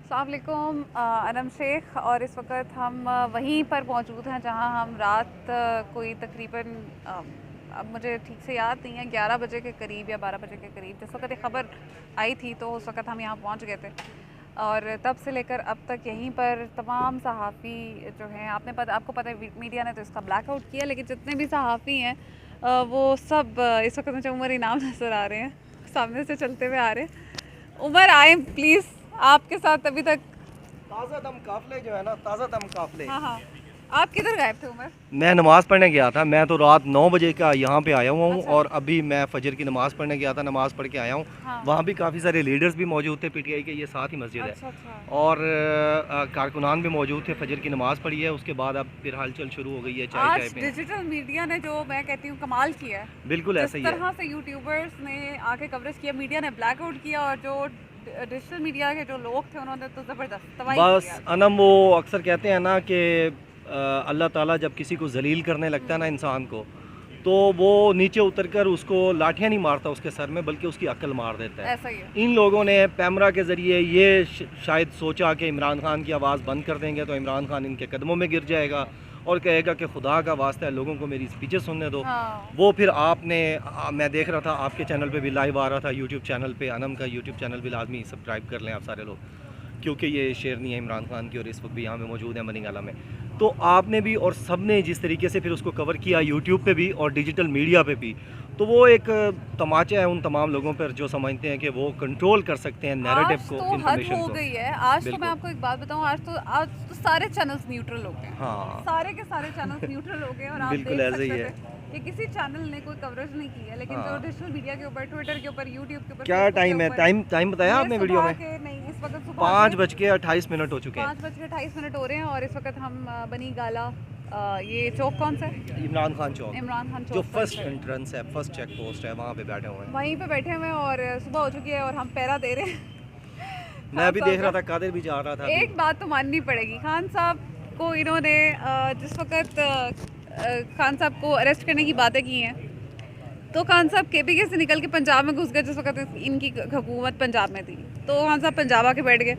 अस्सलाम वालेकुम, अनम शेख। और इस वक्त हम वहीं पर मौजूद हैं जहां हम रात कोई तकरीबन अब मुझे ठीक से याद नहीं है, 11 बजे के करीब या 12 बजे के करीब जिस वक्त एक ख़बर आई थी, तो उस वक्त हम यहाँ पहुँच गए थे। और तब से लेकर अब तक यहीं पर तमाम सहाफ़ी जो हैं, आपको पता है मीडिया ने तो इसका ब्लैकआउट किया, लेकिन जितने भी सहाफ़ी हैं वो सब इस वक्त मुझे उमर इनाम नज़र आ रहे हैं, सामने से चलते हुए आ रहे हैं। उमर आए प्लीज़, आपके साथ अभी तक ताज़ा दम काफले जो है ना, ताज़ा दम काफले। हाँ हाँ, आप किधर गायब थे उमर? मैं नमाज़ पढ़ने गया था। मैं तो रात 9 बजे का यहाँ पे आया हुआ हूँ। अच्छा। और अभी मैं फजर की नमाज़ पढ़ने गया था, नमाज़ पढ़ के आया हूँ। हाँ। वहाँ भी काफ़ी सारे लीडर्स भी मौजूद थे पीटीआई के, ये साथ ही मस्जिद है। अच्छा अच्छा। और कारकुनान भी मौजूद थे। फजर की नमाज़ पढ़ी है, उसके बाद अब फिर हलचल शुरू हो गई है, चाय आज पे। डिजिटल मीडिया ने जो मैं कहती हूँ कमाल किया है, बिल्कुल जिस ऐसा ही है। तरह से यूट्यूबर्स ने आके कवरेज किया, मीडिया ने ब्लैकआउट किया, और जो डिजिटल मीडिया के जो लोग थे उन्होंने तो ज़बरदस्त तबाही बस किया। अनम, वो अक्सर कहते हैं ना कि अल्लाह ताला जब किसी को जलील करने लगता है ना इंसान को, तो वो नीचे उतर कर उसको लाठियाँ नहीं मारता उसके सर में, बल्कि उसकी अक्ल मार देता है। ऐसा ही है। इन लोगों ने पैमरा के ज़रिए ये शायद सोचा कि इमरान खान की आवाज़ बंद कर देंगे तो इमरान खान इनके कदमों में गिर जाएगा और कहेगा कि खुदा का वास्ता है लोगों को मेरी स्पीचें सुनने दो। हाँ। वो फिर आपने मैं देख रहा था आपके चैनल पे भी लाइव आ रहा था, यूट्यूब चैनल पे, अनम का यूट्यूब चैनल भी लाजमी सब्सक्राइब कर लें आप सारे लोग, क्योंकि ये शेरनी है इमरान खान की और इस वक्त भी यहाँ पे मौजूद है मनीगाला में। तो आपने भी और सब ने जिस तरीके से फिर उसको कवर किया यूट्यूब पे भी और डिजिटल मीडिया पे भी, तो वो एक तमाचा है उन तमाम लोगों पर जो समझते हैं कि वो कंट्रोल कर सकते हैं नैरेटिव आज को, तो हद इंफॉर्मेशन हो को। गई है। आज तो मैं बिल्कुल। आपको एक बात बताऊं, आज तो सारे चैनल्स न्यूट्रल हो गए हैं। हाँ। सारे के सारे चैनल्स न्यूट्रल हो गए हैं, और आप बिल्कुल देख ऐसे ही सकते है। थे कि किसी चैनल ने कोई कवरेज नहीं की है, लेकिन जो हाँ। डिजिटल मीडिया के ऊपर, ट्विटर के ऊपर, यूट्यूब के ऊपर, क्या फेसबुक के टाइम है? ऊपर, टाइम बताया ये आपने वीडियो सुबह में? के नहीं, इस वक्त सुबह 5:28 हो चुके हैं। 5:28 हो रहे हैं, और इस वक्त हम बनी गाला, ये चौक कौन सा है? इमरान खान चौक, इमरान खान जो चौक पर फर्स्ट खड़े हैं। एंट्रेंस है, फर्स्ट चेक पोस्ट है, वहाँ पे बैठे हुए हैं। वहीं पे बैठे हुए हैं, और सुबह हो चुकी है और हम पहरा दे रहे हैं। मैं खान अभी साहब देख रहा का था, कादिर भी जा रहा था अभी। एक बात तो माननी पड़ेगी, खान साहब को इन्होंने जिस वक्त खान साहब को अरेस्ट करने की बातें की हैं, तो खान साहब केपीके से निकल के पंजाब में घुस गए जिस वक्त इनकी हुकूमत पंजाब में थी। तो खान साहब पंजाब आके बैठ गए।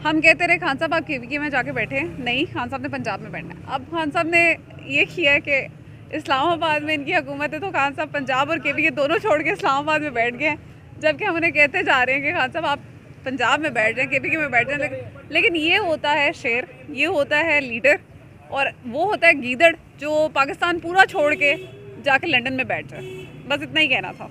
हम कहते रहे खान साहब आप केपीके में जाके बैठे, नहीं, खान साहब ने पंजाब में बैठना है। अब खान साहब ने ये किया है कि इस्लामाबाद में इनकी हुकूमत है, तो खान साहब पंजाब और केपीके दोनों छोड़ के इस्लामाबाद में बैठ गए हैं, जबकि हम उन्हें कहते जा रहे हैं कि खान साहब आप पंजाब में बैठ रहे हैं, केपीके में बैठ रहे हैं। लेकिन ये होता है शेर, ये होता है लीडर, और वो होता है गीदड़ जो पाकिस्तान पूरा छोड़ के जाके लंदन में बैठ जाए। बस इतना ही कहना था।